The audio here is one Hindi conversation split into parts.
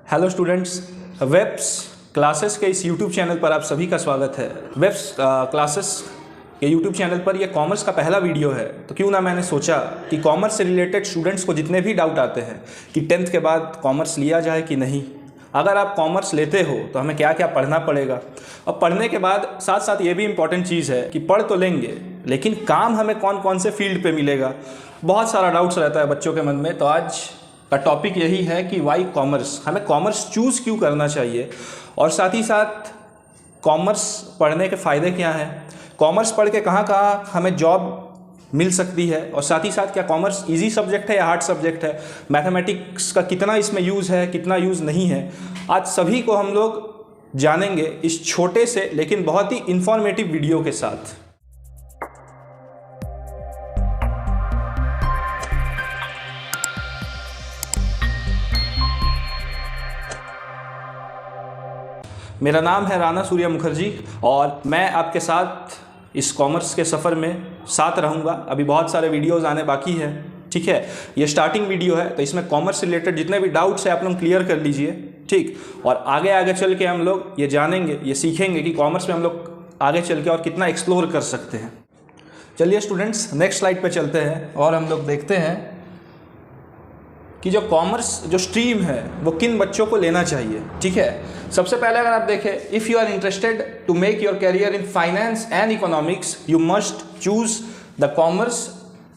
हेलो स्टूडेंट्स, वेब्स क्लासेस के इस यूट्यूब चैनल पर आप सभी का स्वागत है। वेब्स क्लासेस के यूट्यूब चैनल पर यह कॉमर्स का पहला वीडियो है, तो क्यों ना मैंने सोचा कि कॉमर्स से रिलेटेड स्टूडेंट्स को जितने भी डाउट आते हैं कि 10th के बाद कॉमर्स लिया जाए कि नहीं, अगर आप कॉमर्स लेते हो तो हमें क्या क्या पढ़ना पड़ेगा, और पढ़ने के बाद साथ साथ ये भी इम्पॉर्टेंट चीज़ है कि पढ़ तो लेंगे लेकिन काम हमें कौन कौन से फील्ड पे मिलेगा। बहुत सारा डाउट्स रहता है बच्चों के मन में। तो आज का टॉपिक यही है कि वाई कॉमर्स, हमें कॉमर्स चूज़ क्यों करना चाहिए, और साथ ही साथ कॉमर्स पढ़ने के फ़ायदे क्या हैं, कॉमर्स पढ़ के कहाँ कहाँ हमें जॉब मिल सकती है, और साथ ही साथ क्या कॉमर्स इजी सब्जेक्ट है या हार्ड सब्जेक्ट है, मैथमेटिक्स का कितना इसमें यूज़ है कितना यूज़ नहीं है। आज सभी को हम लोग जानेंगे इस छोटे से लेकिन बहुत ही इंफॉर्मेटिव वीडियो के साथ। मेरा नाम है राणा सूर्या मुखर्जी और मैं आपके साथ इस कॉमर्स के सफ़र में साथ रहूँगा। अभी बहुत सारे वीडियोज़ आने बाकी है, ठीक है। ये स्टार्टिंग वीडियो है, तो इसमें कॉमर्स से रिलेटेड जितने भी डाउट्स हैं आप लोग क्लियर कर लीजिए, ठीक। और आगे आगे चल के हम लोग ये जानेंगे, ये सीखेंगे कि कॉमर्स में हम लोग आगे चल के और कितना एक्सप्लोर कर सकते हैं। चलिए स्टूडेंट्स, नेक्स्ट स्लाइड पे चलते हैं और हम लोग देखते हैं कि जो कॉमर्स जो स्ट्रीम है वो किन बच्चों को लेना चाहिए, ठीक है। सबसे पहले अगर आप देखें, if you are interested to make your career in finance and economics you must choose the commerce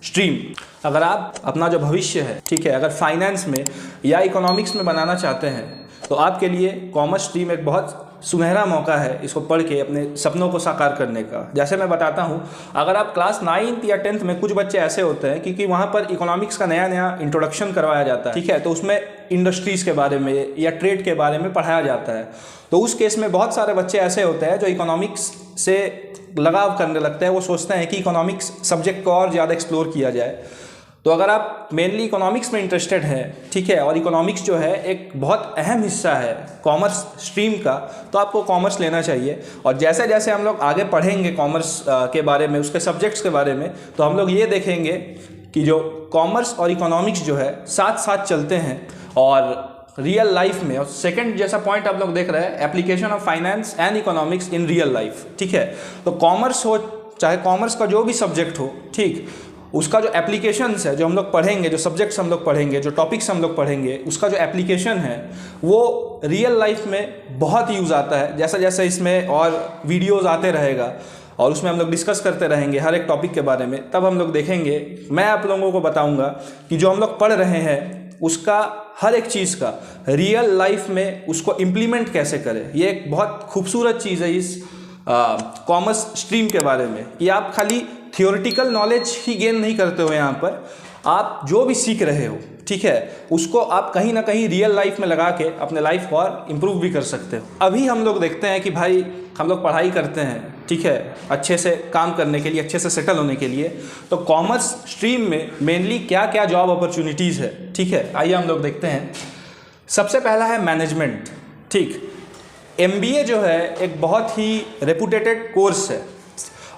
stream. अगर आप अपना जो भविष्य है, ठीक है, अगर फाइनेंस में या इकोनॉमिक्स में बनाना चाहते हैं तो आपके लिए कॉमर्स स्ट्रीम एक बहुत सुनहरा मौका है इसको पढ़ के अपने सपनों को साकार करने का। जैसे मैं बताता हूँ, अगर आप क्लास 9th या 10th में, कुछ बच्चे ऐसे होते हैं क्योंकि वहाँ पर इकोनॉमिक्स का नया नया इंट्रोडक्शन करवाया जाता है, ठीक है, तो उसमें इंडस्ट्रीज़ के बारे में या ट्रेड के बारे में पढ़ाया जाता है। तो उस केस में बहुत सारे बच्चे ऐसे होते हैं जो इकोनॉमिक्स से लगाव करने लगते हैं, वो सोचते हैं कि इकोनॉमिक्स सब्जेक्ट को और ज़्यादा एक्सप्लोर किया जाए। तो अगर आप मेनली इकोनॉमिक्स में इंटरेस्टेड हैं, ठीक है, और इकोनॉमिक्स जो है एक बहुत अहम हिस्सा है कॉमर्स स्ट्रीम का, तो आपको कॉमर्स लेना चाहिए। और जैसे जैसे हम लोग आगे पढ़ेंगे कॉमर्स के बारे में, उसके सब्जेक्ट्स के बारे में, तो हम लोग ये देखेंगे कि जो कॉमर्स और इकोनॉमिक्स जो है साथ साथ चलते हैं और रियल लाइफ में। और सेकंड जैसा पॉइंट आप लोग देख रहे हैं, application of finance and economics in real life, ठीक है। तो कॉमर्स हो चाहे कॉमर्स का जो भी सब्जेक्ट हो, ठीक, उसका जो एप्लीकेशंस है जो हम लोग पढ़ेंगे, जो सब्जेक्ट्स हम लोग पढ़ेंगे, जो टॉपिक्स हम लोग पढ़ेंगे, उसका जो एप्लीकेशन है वो रियल लाइफ में बहुत यूज़ आता है। जैसे जैसे इसमें और वीडियोज़ आते रहेगा और उसमें हम लोग डिस्कस करते रहेंगे हर एक टॉपिक के बारे में, तब हम लोग देखेंगे, मैं आप लोगों को बताऊंगा कि जो हम लोग पढ़ रहे हैं उसका हर एक चीज़ का रियल लाइफ में उसको इम्प्लीमेंट कैसे करें। ये एक बहुत खूबसूरत चीज़ है इस कॉमर्स स्ट्रीम के बारे में, कि आप खाली थियोरेटिकल नॉलेज ही गेन नहीं करते हो, यहाँ पर आप जो भी सीख रहे हो, ठीक है, उसको आप कहीं ना कहीं रियल लाइफ में लगा के अपने लाइफ को और इम्प्रूव भी कर सकते हो। अभी हम लोग देखते हैं कि भाई हम लोग पढ़ाई करते हैं, ठीक है, अच्छे से काम करने के लिए, अच्छे से सेटल होने के लिए, तो कॉमर्स स्ट्रीम में मेनली क्या क्या जॉब अपॉर्चुनिटीज़ है, ठीक है, आइए हम लोग देखते हैं। सबसे पहला है मैनेजमेंट, ठीक। MBA जो है एक बहुत ही रेपुटेटेड कोर्स है,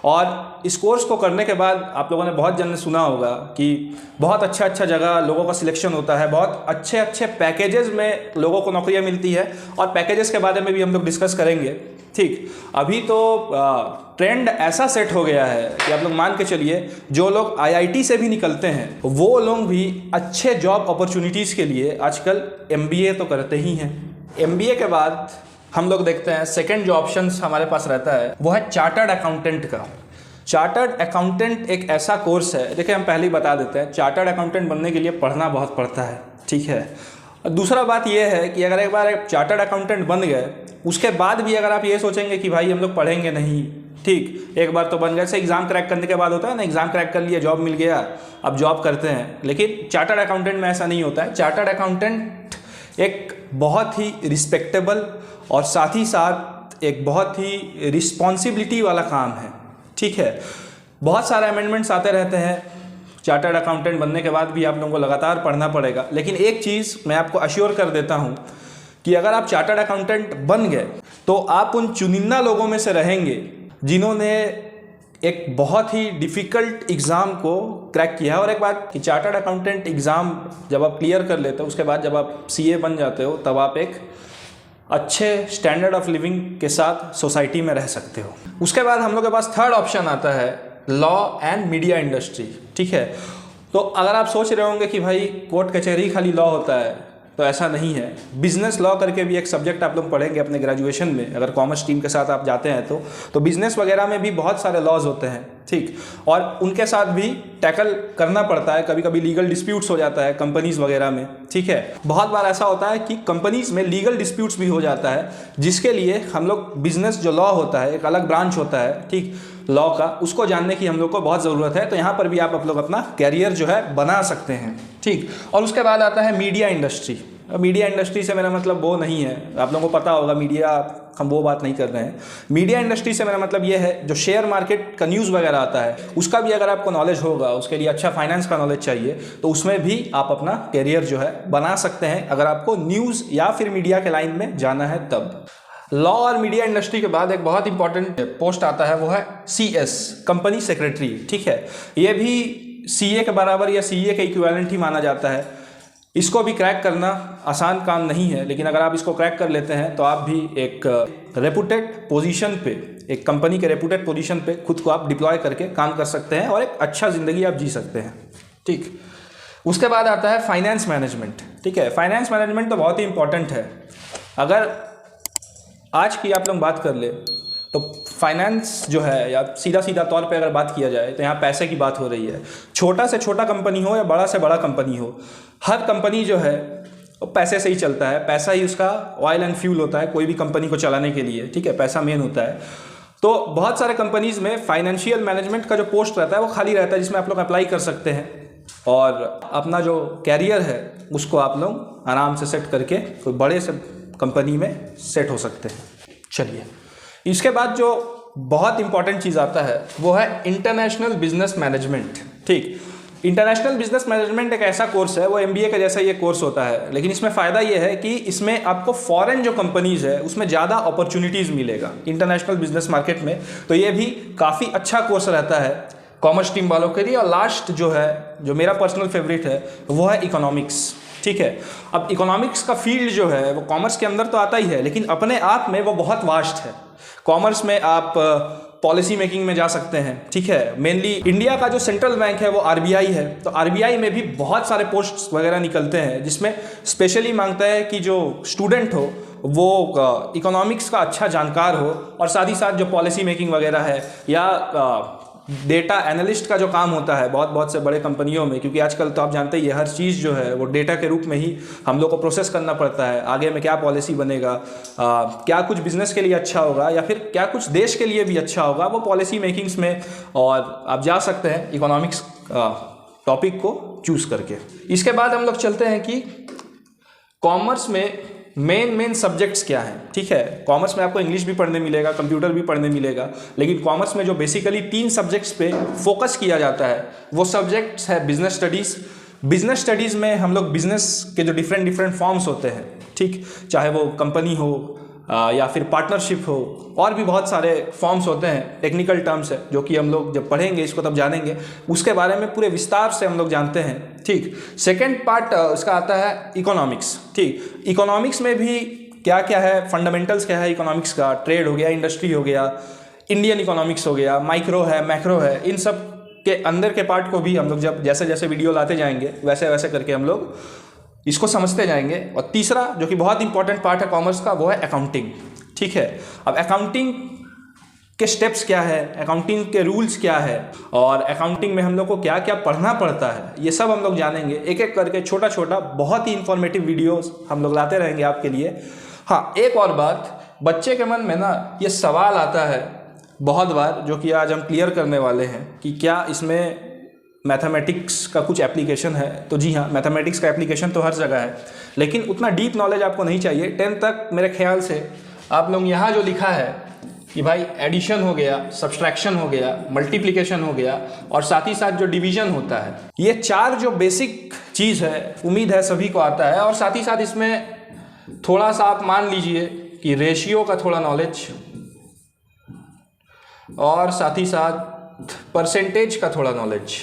और इस कोर्स को करने के बाद आप लोगों ने बहुत जन सुना होगा कि बहुत अच्छा जगह लोगों का सिलेक्शन होता है, बहुत अच्छे पैकेजेस में लोगों को नौकरियां मिलती है, और पैकेजेस के बारे में भी हम लोग डिस्कस करेंगे, ठीक। अभी तो ट्रेंड ऐसा सेट हो गया है कि आप लोग मान के चलिए, जो लोग IIT से भी निकलते हैं वो लोग भी अच्छे जॉब अपॉर्चुनिटीज़ के लिए आजकल MBA तो करते ही हैं। MBA के बाद हम लोग देखते हैं सेकंड जो ऑप्शंस हमारे पास रहता है वो है चार्टर्ड अकाउंटेंट का। चार्टर्ड अकाउंटेंट एक ऐसा कोर्स है, देखिए हम पहले ही बता देते हैं, चार्टर्ड अकाउंटेंट बनने के लिए पढ़ना बहुत पड़ता है, ठीक है। और दूसरा बात यह है कि अगर एक बार एक चार्टर्ड अकाउंटेंट बन गए, उसके बाद भी अगर आप ये सोचेंगे कि भाई हम लोग पढ़ेंगे नहीं, ठीक, एक बार तो बन गए, जैसे एग्ज़ाम क्रैक करने के बाद होता है ना, एग्ज़ाम क्रैक कर लिया, जॉब मिल गया, अब जॉब करते हैं, लेकिन चार्टर्ड अकाउंटेंट में ऐसा नहीं होता है। चार्टर्ड अकाउंटेंट एक बहुत ही रिस्पेक्टेबल और साथ ही साथ एक बहुत ही रिस्पॉन्सिबिलिटी वाला काम है, ठीक है। बहुत सारे अमेंडमेंट्स आते रहते हैं, चार्टर्ड अकाउंटेंट बनने के बाद भी आप लोगों को लगातार पढ़ना पड़ेगा। लेकिन एक चीज़ मैं आपको अश्योर कर देता हूँ कि अगर आप चार्टर्ड अकाउंटेंट बन गए तो आप उन चुनिंदा लोगों में से रहेंगे जिन्होंने एक बहुत ही डिफ़िकल्ट एग्ज़ाम को क्रैक किया है। और एक बात कि चार्टर्ड अकाउंटेंट एग्ज़ाम जब आप क्लियर कर लेते हो, उसके बाद जब आप सीए बन जाते हो, तब आप एक अच्छे स्टैंडर्ड ऑफ लिविंग के साथ सोसाइटी में रह सकते हो। उसके बाद हम लोग के पास थर्ड ऑप्शन आता है लॉ एंड मीडिया इंडस्ट्री। ठीक है, तो अगर आप सोच रहे होंगे कि भाई कोर्ट कचहरी खाली लॉ होता है, तो ऐसा नहीं है। बिजनेस लॉ करके भी एक सब्जेक्ट आप लोग पढ़ेंगे अपने ग्रेजुएशन में, अगर कॉमर्स टीम के साथ आप जाते हैं तो बिजनेस वगैरह में भी बहुत सारे लॉज होते हैं। ठीक, और उनके साथ भी टैकल करना पड़ता है। कभी कभी लीगल डिस्प्यूट्स हो जाता है कंपनीज वगैरह में। ठीक है, बहुत बार ऐसा होता है कि कंपनीज में लीगल डिस्प्यूट्स भी हो जाता है, जिसके लिए हम लोग बिजनेस जो लॉ होता है, एक अलग ब्रांच होता है ठीक लॉ का, उसको जानने की हम लोग को बहुत ज़रूरत है। तो यहाँ पर भी आप लोग अपना कैरियर जो है बना सकते हैं। ठीक, और उसके बाद आता है मीडिया इंडस्ट्री। मीडिया इंडस्ट्री से मेरा मतलब वो नहीं है, आप लोगों को पता होगा मीडिया, हम वो बात नहीं कर रहे हैं। मीडिया इंडस्ट्री से मेरा मतलब ये है जो शेयर मार्केट का न्यूज़ वगैरह आता है, उसका भी अगर आपको नॉलेज होगा, उसके लिए अच्छा फाइनेंस का नॉलेज चाहिए, तो उसमें भी आप अपना कैरियर जो है बना सकते हैं, अगर आपको न्यूज़ या फिर मीडिया के लाइन में जाना है तब। लॉ और मीडिया इंडस्ट्री के बाद एक बहुत इंपॉर्टेंट पोस्ट आता है, वो है CS, कंपनी सेक्रेटरी। ठीक है, ये भी CA के बराबर या CA के इक्विवेलेंट ही माना जाता है। इसको भी क्रैक करना आसान काम नहीं है, लेकिन अगर आप इसको क्रैक कर लेते हैं तो आप भी एक रेपुटेड पोजीशन पे, एक कंपनी के रेपुटेड पोजीशन पे खुद को आप डिप्लॉय करके काम कर सकते हैं और एक अच्छा ज़िंदगी आप जी सकते हैं। ठीक, उसके बाद आता है फाइनेंस मैनेजमेंट। ठीक है, फाइनेंस मैनेजमेंट तो बहुत ही इंपॉर्टेंट है। अगर आज की आप लोग बात कर ले तो फाइनेंस जो है, या सीधा सीधा तौर पे अगर बात किया जाए तो यहाँ पैसे की बात हो रही है। छोटा से छोटा कंपनी हो या बड़ा से बड़ा कंपनी हो, हर कंपनी जो है वो पैसे से ही चलता है। पैसा ही उसका ऑयल एंड फ्यूल होता है कोई भी कंपनी को चलाने के लिए। ठीक है, पैसा मेन होता है। तो बहुत सारे कंपनीज में फाइनेंशियल मैनेजमेंट का जो पोस्ट रहता है वो खाली रहता है, जिसमें आप लोग अप्लाई कर सकते हैं और अपना जो कैरियर है उसको आप लोग आराम से सेट करके कोई बड़े से कंपनी में सेट हो सकते हैं। चलिए, इसके बाद जो बहुत इंपॉर्टेंट चीज़ आता है वो है इंटरनेशनल बिजनेस मैनेजमेंट। ठीक, इंटरनेशनल बिजनेस मैनेजमेंट एक ऐसा कोर्स है, वो MBA का जैसा ये कोर्स होता है, लेकिन इसमें फ़ायदा ये है कि इसमें आपको फॉरेन जो कंपनीज़ है उसमें ज़्यादा अपॉर्चुनिटीज़ मिलेगा इंटरनेशनल बिजनेस मार्केट में। तो ये भी काफ़ी अच्छा कोर्स रहता है कॉमर्स टीम वालों के लिए। और लास्ट जो है, जो मेरा पर्सनल फेवरेट है, वो है इकोनॉमिक्स। ठीक है, अब इकोनॉमिक्स का फील्ड जो है वो कॉमर्स के अंदर तो आता ही है, लेकिन अपने आप में वो बहुत वास्ट है। कॉमर्स में आप पॉलिसी मेकिंग में जा सकते हैं। ठीक है, मेनली इंडिया का जो सेंट्रल बैंक है वो RBI है, तो RBI में भी बहुत सारे पोस्ट्स वगैरह निकलते हैं, जिसमें स्पेशली मांगता है कि जो स्टूडेंट हो वो इकोनॉमिक्स का अच्छा जानकार हो, और साथ ही साथ जो पॉलिसी मेकिंग वगैरह है या डेटा एनालिस्ट का जो काम होता है बहुत से बड़े कंपनियों में, क्योंकि आजकल तो आप जानते ही है हर चीज़ जो है वो डेटा के रूप में ही हम लोग को प्रोसेस करना पड़ता है। आगे में क्या पॉलिसी बनेगा, क्या कुछ बिजनेस के लिए अच्छा होगा या फिर क्या कुछ देश के लिए भी अच्छा होगा, वो पॉलिसी मेकिंग्स में और आप जा सकते हैं इकोनॉमिक्स टॉपिक को चूज करके। इसके बाद हम लोग चलते हैं कि कॉमर्स में मेन सब्जेक्ट्स क्या हैं। ठीक है, कॉमर्स में आपको इंग्लिश भी पढ़ने मिलेगा, कंप्यूटर भी पढ़ने मिलेगा, लेकिन कॉमर्स में जो बेसिकली 3 सब्जेक्ट्स पे फोकस किया जाता है वो सब्जेक्ट्स है बिजनेस स्टडीज़। बिजनेस स्टडीज़ में हम लोग बिजनेस के जो डिफरेंट फॉर्म्स होते हैं, ठीक, चाहे वो कंपनी हो या फिर पार्टनरशिप हो, और भी बहुत सारे फॉर्म्स होते हैं, टेक्निकल टर्म्स है जो कि हम लोग जब पढ़ेंगे इसको तब जानेंगे, उसके बारे में पूरे विस्तार से हम लोग जानते हैं। ठीक, सेकंड पार्ट इसका आता है इकोनॉमिक्स। ठीक, इकोनॉमिक्स में भी क्या क्या है, फंडामेंटल्स क्या है इकोनॉमिक्स का, ट्रेड हो गया, इंडस्ट्री हो गया, इंडियन इकोनॉमिक्स हो गया, माइक्रो है, मैक्रो है, इन सब के अंदर के पार्ट को भी हम लोग जब जैसे जैसे वीडियो लाते जाएंगे वैसे वैसे करके हम लोग इसको समझते जाएंगे। और तीसरा जो कि बहुत इंपॉर्टेंट पार्ट है कॉमर्स का, वो है अकाउंटिंग। ठीक है, अब अकाउंटिंग के स्टेप्स क्या है, अकाउंटिंग के रूल्स क्या है, और अकाउंटिंग में हम लोग को क्या क्या पढ़ना पड़ता है, ये सब हम लोग जानेंगे एक एक करके। छोटा छोटा बहुत ही इंफॉर्मेटिव वीडियोस हम लोग लाते रहेंगे आपके लिए। हाँ, एक और बात, बच्चे के मन में ना ये सवाल आता है बहुत बार, जो कि आज हम क्लियर करने वाले हैं कि क्या इसमें मैथमेटिक्स का कुछ एप्लीकेशन है। तो जी हाँ, मैथमेटिक्स का एप्लीकेशन तो हर जगह है, लेकिन उतना डीप नॉलेज आपको नहीं चाहिए। 10th तक मेरे ख्याल से आप लोग यहाँ जो लिखा है कि भाई एडिशन हो गया, सब्सट्रैक्शन हो गया, मल्टीप्लिकेशन हो गया, और साथ ही साथ जो डिवीजन होता है, ये 4 जो बेसिक चीज़ है, उम्मीद है सभी को आता है। और साथ ही साथ इसमें थोड़ा सा आप मान लीजिए कि रेशियो का थोड़ा नॉलेज, और साथ ही साथ परसेंटेज का थोड़ा नॉलेज।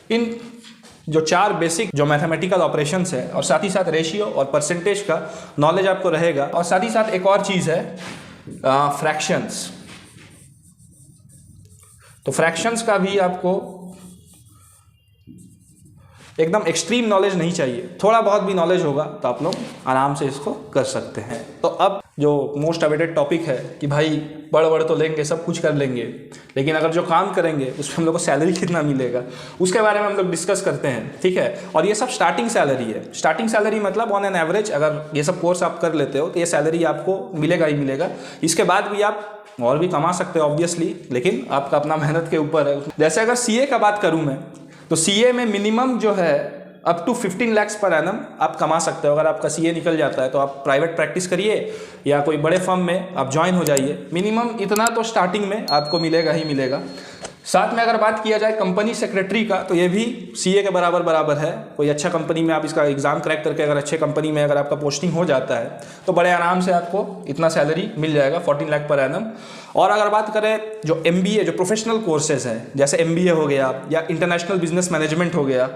इन जो 4 बेसिक जो मैथमेटिकल ऑपरेशंस है और साथ ही साथ रेशियो और परसेंटेज का नॉलेज आपको रहेगा। और साथ ही साथ एक और चीज़ है फ्रैक्शंस। तो फ्रैक्शंस का भी आपको एकदम एक्सट्रीम नॉलेज नहीं चाहिए, थोड़ा बहुत भी नॉलेज होगा तो आप लोग आराम से इसको कर सकते हैं। तो अब जो मोस्ट अवेटेड टॉपिक है कि भाई पढ़ तो लेंगे, सब कुछ कर लेंगे, लेकिन अगर जो काम करेंगे उसमें हम लोग को सैलरी कितना मिलेगा, उसके बारे में हम लोग डिस्कस करते हैं, ठीक है। और ये सब स्टार्टिंग सैलरी है। स्टार्टिंग सैलरी मतलब ऑन एन एवरेज अगर ये सब कोर्स आप कर लेते हो तो ये सैलरी आपको मिलेगा ही मिलेगा। इसके बाद भी आप और भी कमा सकते हो ऑब्वियसली, लेकिन आपका अपना मेहनत के ऊपर है। जैसे अगर सीए का बात करूँ मैं, तो सीए में मिनिमम जो है up to 15 lakh per annum आप कमा सकते हो। अगर आपका सीए निकल जाता है तो आप प्राइवेट प्रैक्टिस करिए या कोई बड़े फर्म में आप ज्वाइन हो जाइए, मिनिमम इतना तो स्टार्टिंग में आपको मिलेगा ही मिलेगा। साथ में अगर बात किया जाए कंपनी सेक्रेटरी का, तो ये भी सीए के बराबर है। कोई अच्छा कंपनी में आप इसका एग्ज़ाम क्रैक करके अगर अच्छे कंपनी में अगर आपका पोस्टिंग हो जाता है तो बड़े आराम से आपको इतना सैलरी मिल जाएगा, 14 लाख पर एनम। और अगर बात करें जो एमबीए जो प्रोफेशनल कोर्सेज हैं, जैसे एमबीए हो गया या इंटरनेशनल बिजनेस मैनेजमेंट हो गया,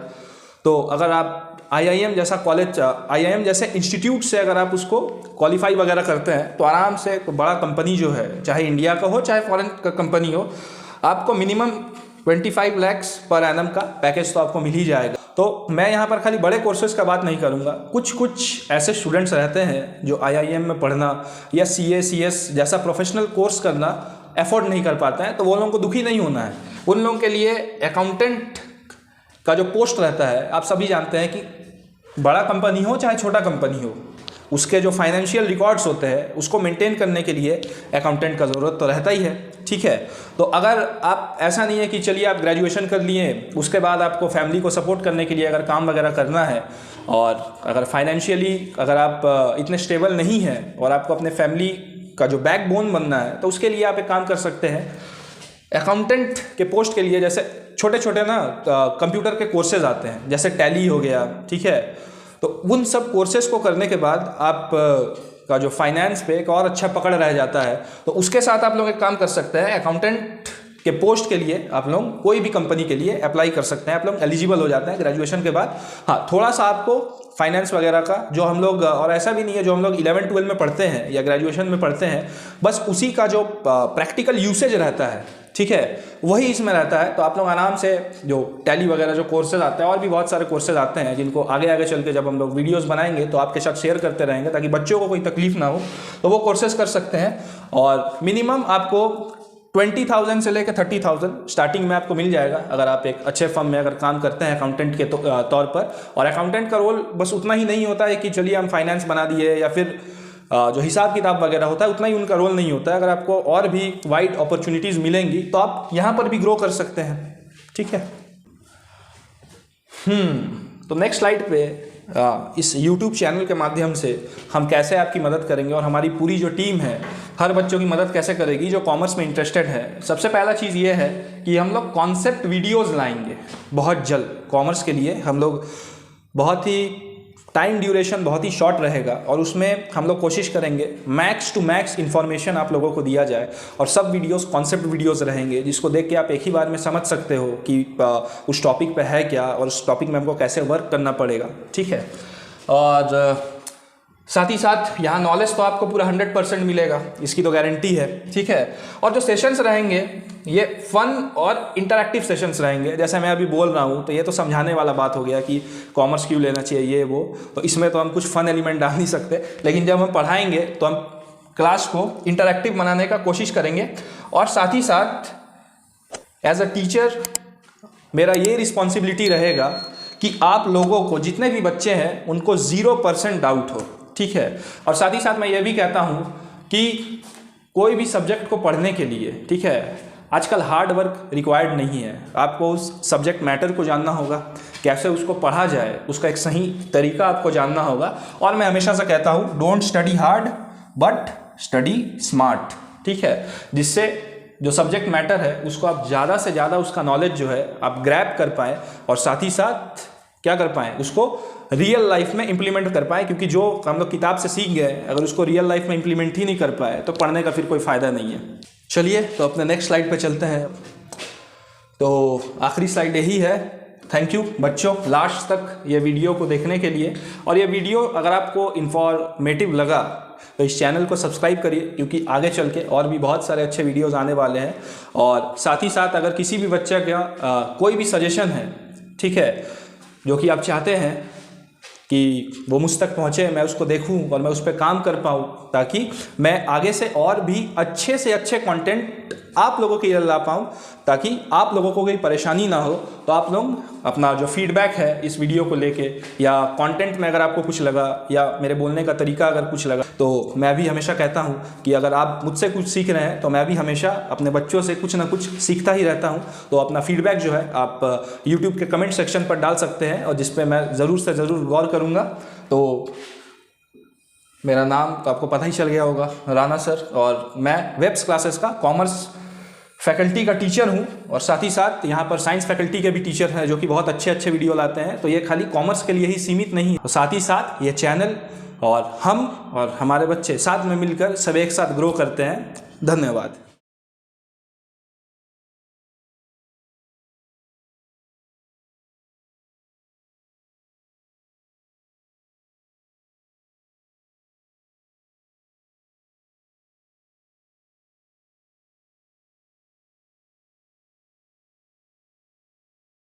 तो अगर आप आईआईएम जैसा कॉलेज, आईआईएम जैसे इंस्टीट्यूट से अगर आप उसको क्वालिफाई वगैरह करते हैं तो आराम से बड़ा कंपनी जो है, चाहे इंडिया का हो चाहे फॉरेन का कंपनी हो, आपको मिनिमम 25 लाख पर एनम का पैकेज तो आपको मिल ही जाएगा। तो मैं यहाँ पर खाली बड़े कोर्सेज का बात नहीं करूँगा, कुछ ऐसे स्टूडेंट्स रहते हैं जो आईआईएम में पढ़ना या सीए सीएस जैसा प्रोफेशनल कोर्स करना एफोर्ड नहीं कर पाते हैं, तो वो लोगों को दुखी नहीं होना है। उन लोगों के लिए अकाउंटेंट का जो पोस्ट रहता है, आप सभी जानते हैं कि बड़ा कंपनी हो चाहे छोटा कंपनी हो, उसके जो फाइनेंशियल रिकॉर्ड्स होते हैं उसको मेंटेन करने के लिए अकाउंटेंट का ज़रूरत तो रहता ही है, ठीक है। तो अगर आप ऐसा नहीं है कि चलिए आप ग्रेजुएशन कर लिए, उसके बाद आपको फैमिली को सपोर्ट करने के लिए अगर काम वगैरह करना है और अगर फाइनेंशियली अगर आप इतने स्टेबल नहीं हैं और आपको अपने फैमिली का जो बैकबोन बनना है, तो उसके लिए आप एक काम कर सकते हैं। अकाउंटेंट के पोस्ट के लिए जैसे छोटे छोटे ना कंप्यूटर के कोर्सेज आते हैं, जैसे टैली हो गया, ठीक है। तो उन सब कोर्सेज को करने के बाद आप का जो फाइनेंस पे एक और अच्छा पकड़ रह जाता है, तो उसके साथ आप लोग एक काम कर सकते हैं। अकाउंटेंट के पोस्ट के लिए आप लोग कोई भी कंपनी के लिए अप्लाई कर सकते हैं, आप लोग एलिजिबल हो जाते हैं ग्रेजुएशन के बाद। हाँ, थोड़ा सा आपको फाइनेंस वगैरह का जो हम लोग, और ऐसा भी नहीं है जो हम लोग 11-12 में पढ़ते हैं या ग्रेजुएशन में पढ़ते हैं, बस उसी का जो प्रैक्टिकल यूसेज रहता है, ठीक है, वही इसमें रहता है। तो आप लोग आराम से जो टैली वगैरह जो कोर्सेज आते हैं, और भी बहुत सारे कोर्सेज आते हैं जिनको आगे आगे चल के जब हम लोग वीडियोस बनाएंगे तो आपके साथ शेयर करते रहेंगे ताकि बच्चों को कोई तकलीफ ना हो, तो वो कोर्सेज कर सकते हैं। और मिनिमम आपको 20,000 से लेकर 30,000 स्टार्टिंग में आपको मिल जाएगा अगर आप एक अच्छे फर्म में अगर काम करते हैं अकाउंटेंट के तौर पर। और अकाउंटेंट का रोल बस उतना ही नहीं होता है कि चलिए हम फाइनेंस बना दिए या फिर जो हिसाब किताब वगैरह होता है उतना ही उनका रोल नहीं होता है। अगर आपको और भी वाइड अपॉर्चुनिटीज़ मिलेंगी तो आप यहाँ पर भी ग्रो कर सकते हैं, ठीक है। तो नेक्स्ट स्लाइड पे इस YouTube चैनल के माध्यम से हम कैसे आपकी मदद करेंगे और हमारी पूरी जो टीम है हर बच्चों की मदद कैसे करेगी जो कॉमर्स में इंटरेस्टेड है। सबसे पहला चीज़ ये है कि हम लोग कॉन्सेप्ट वीडियोज़ लाएंगे बहुत जल्द कॉमर्स के लिए। हम लोग बहुत ही टाइम ड्यूरेशन बहुत ही शॉर्ट रहेगा और उसमें हम लोग कोशिश करेंगे मैक्स टू मैक्स इन्फॉर्मेशन आप लोगों को दिया जाए। और सब वीडियोस कॉन्सेप्ट वीडियोस रहेंगे जिसको देख के आप एक ही बार में समझ सकते हो कि उस टॉपिक पे है क्या और उस टॉपिक में हमको कैसे वर्क करना पड़ेगा, ठीक है। और साथ ही साथ यहाँ नॉलेज तो आपको पूरा 100% मिलेगा, इसकी तो गारंटी है, ठीक है। और जो सेशंस रहेंगे ये फन और इंटरैक्टिव सेशंस रहेंगे। जैसे मैं अभी बोल रहा हूँ तो ये तो समझाने वाला बात हो गया कि कॉमर्स क्यों लेना चाहिए ये वो, तो इसमें तो हम कुछ फन एलिमेंट डाल नहीं सकते, लेकिन जब हम पढ़ाएंगे तो हम क्लास को इंटरैक्टिव बनाने का कोशिश करेंगे। और साथ ही साथ एज अ टीचर मेरा ये रिस्पॉन्सिबिलिटी रहेगा कि आप लोगों को जितने भी बच्चे हैं उनको 0% डाउट हो, ठीक है। और साथ ही साथ मैं ये भी कहता हूँ कि कोई भी सब्जेक्ट को पढ़ने के लिए, ठीक है, आजकल हार्ड वर्क रिक्वायर्ड नहीं है। आपको उस सब्जेक्ट मैटर को जानना होगा, कैसे उसको पढ़ा जाए, उसका एक सही तरीका आपको जानना होगा। और मैं हमेशा से कहता हूँ don't study hard but study smart, ठीक है, जिससे जो सब्जेक्ट मैटर है उसको आप ज़्यादा से ज़्यादा उसका नॉलेज जो है आप ग्रैब कर पाएँ और साथ ही साथ क्या कर पाएँ, उसको रियल लाइफ में इम्प्लीमेंट कर पाएँ, क्योंकि जो हम लोग किताब से सीख गए अगर उसको रियल लाइफ में इम्प्लीमेंट ही नहीं कर पाए तो पढ़ने का फिर कोई फ़ायदा नहीं है। चलिए तो अपने नेक्स्ट स्लाइड पे चलते हैं। तो आखिरी स्लाइड यही है। थैंक यू बच्चों लास्ट तक ये वीडियो को देखने के लिए। और ये वीडियो अगर आपको इन्फॉर्मेटिव लगा तो इस चैनल को सब्सक्राइब करिए, क्योंकि आगे चल के और भी बहुत सारे अच्छे वीडियोज़ आने वाले हैं। और साथ ही साथ अगर किसी भी बच्चे का कोई भी सजेशन है, ठीक है, जो कि आप चाहते हैं कि वो मुझ तक पहुँचे, मैं उसको देखूं और मैं उस पर काम कर पाऊँ, ताकि मैं आगे से और भी अच्छे से अच्छे कंटेंट आप लोगों के लिए ला पाऊँ, ताकि आप लोगों को कोई परेशानी ना हो। तो आप लोग अपना जो फीडबैक है इस वीडियो को लेके, या कंटेंट में अगर आपको कुछ लगा या मेरे बोलने का तरीका अगर कुछ लगा, तो मैं भी हमेशा कहता हूँ कि अगर आप मुझसे कुछ सीख रहे हैं तो मैं भी हमेशा अपने बच्चों से कुछ ना कुछ सीखता ही रहता हूँ। तो अपना फीडबैक जो है आप यूट्यूब के कमेंट सेक्शन पर डाल सकते हैं, और जिस पर मैं ज़रूर से ज़रूर गौर करूँगा। तो मेरा नाम तो आपको पता ही चल गया होगा, राणा सर, और मैं वेब्स क्लासेस का कॉमर्स फैकल्टी का टीचर हूं, और साथ ही साथ यहाँ पर साइंस फैकल्टी के भी टीचर हैं जो कि बहुत अच्छे अच्छे वीडियो लाते हैं। तो ये खाली कॉमर्स के लिए ही सीमित नहीं है। तो साथ ही साथ ये चैनल और हम और हमारे बच्चे साथ में मिलकर सब एक साथ ग्रो करते हैं। धन्यवाद।